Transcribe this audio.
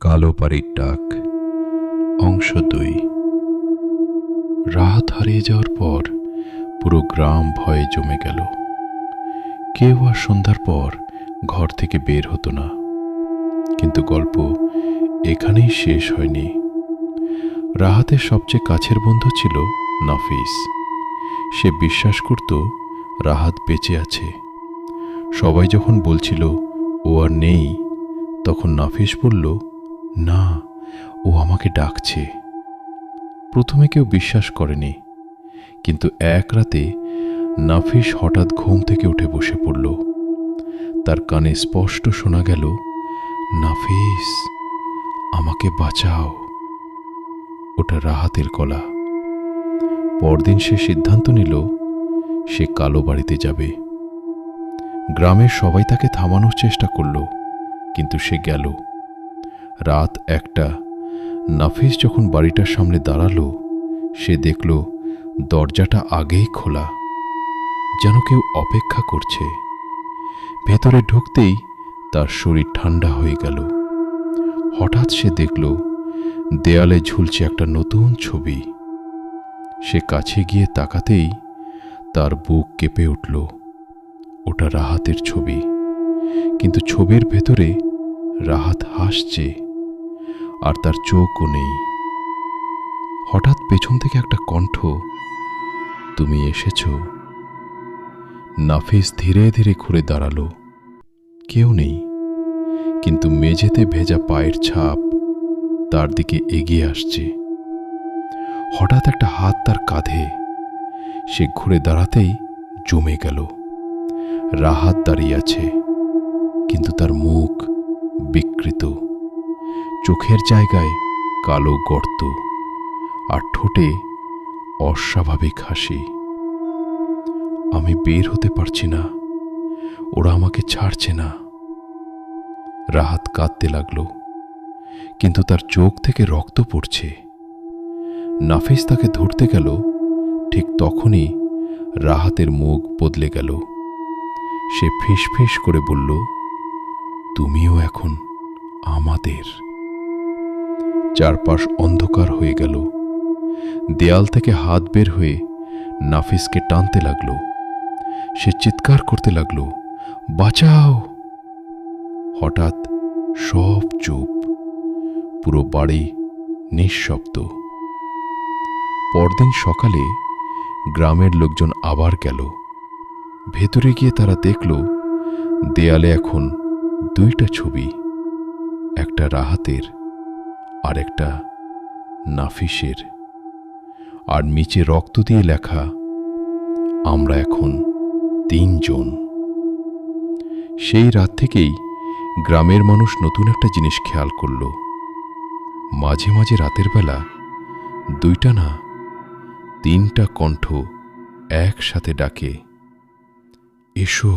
কালো পাড়ির ডাক অংশ 2। রাত হারিয়ে যাওয়ার পর পুরো গ্রাম ভয়ে জমে গেল। কেউ আর সন্ধ্যার পর ঘর থেকে বের হতো না। কিন্তু গল্প এখানেই শেষ হয়নি। রাহাতের সবচেয়ে কাছের বন্ধু ছিল নাফিস। সে বিশ্বাস করত রাহাত বেঁচে আছে। সবাই যখন বলছিল ও আর নেই, তখন নাফিস বলল, না, ও আমাকে ডাকছে। প্রথমে কেউ বিশ্বাস করেনি, কিন্তু এক রাতে নাফিস হঠাৎ ঘুম থেকে উঠে বসে পড়ল। তার কানে স্পষ্ট শোনা গেল, নাফিস, আমাকে বাঁচাও। ওটা রাহাতের গলা। পরদিন সে সিদ্ধান্ত নিল সে কালো বাড়িতে যাবে। গ্রামের সবাই তাকে থামানোর চেষ্টা করল, কিন্তু সে গেল। রাত 1টা। নাফিস যখন বাড়িটার সামনে দাঁড়ালো, সে দেখল দরজাটা আগেই খোলা, যেন কেউ অপেক্ষা করছে। ভেতরে ঢুকতেই তার শরীর ঠান্ডা হয়ে গেল। হঠাৎ সে দেখল দেয়ালে ঝুলছে একটা নতুন ছবি। সে কাছে গিয়ে তাকাতেই তার বুক কেঁপে উঠল। ওটা রাহাতের ছবি, কিন্তু ছবির ভেতরে রাহাত হাসছে, আর তার চোখও নেই। হঠাৎ পেছন থেকে একটা কণ্ঠ, তুমি এসেছ। নাফিস ধীরে ধীরে ঘুরে দাঁড়ালো। কেউ নেই, কিন্তু মেঝেতে ভেজা পায়ের ছাপ তার দিকে এগিয়ে আসছে। হঠাৎ একটা হাত তার কাঁধে। সে ঘুরে দাঁড়াতেই জমে গেল। রাহাত দাঁড়িয়ে আছে, কিন্তু তার মুখ বিকৃত। চোখের জায়গায় কালো গর্ত, আর ঠোঁটে অস্বাভাবিক হাসি। আমি বের হতে পারছি না, ওরা আমাকে ছাড়ছে না। রাহাত কাঁদতে লাগলো, কিন্তু তার চোখ থেকে রক্ত পড়ছে। নাফিস তাকে ধরতে গেল, ঠিক তখনই রাহাতের মুখ বদলে গেল। সে ফিসফিস করে বলল, তুমিও এখন আমাদের। চারপাশ অন্ধকার হয়ে গেল। দেয়াল থেকে হাত বের হয়ে নাফিসকে টানতে লাগলো। সে চিৎকার করতে লাগলো, বাঁচাও। হঠাৎ সব চুপ, পুরো বাড়ি নিঃশব্দ। পরদিন সকালে গ্রামের লোকজন আবার গেল। ভেতরে গিয়ে তারা দেখল দেয়ালে এখন 2টা ছবি, একটা রাহাতের আর একটা নাফিসের, আর নিচে রক্ত দিয়ে লেখা, আমরা এখন 3 জন। সেই রাত থেকেই গ্রামের মানুষ নতুন একটা জিনিস খেয়াল করল। মাঝে মাঝে রাতের বেলা 2টা না, 3টা কণ্ঠ একসাথে ডাকে, এসো।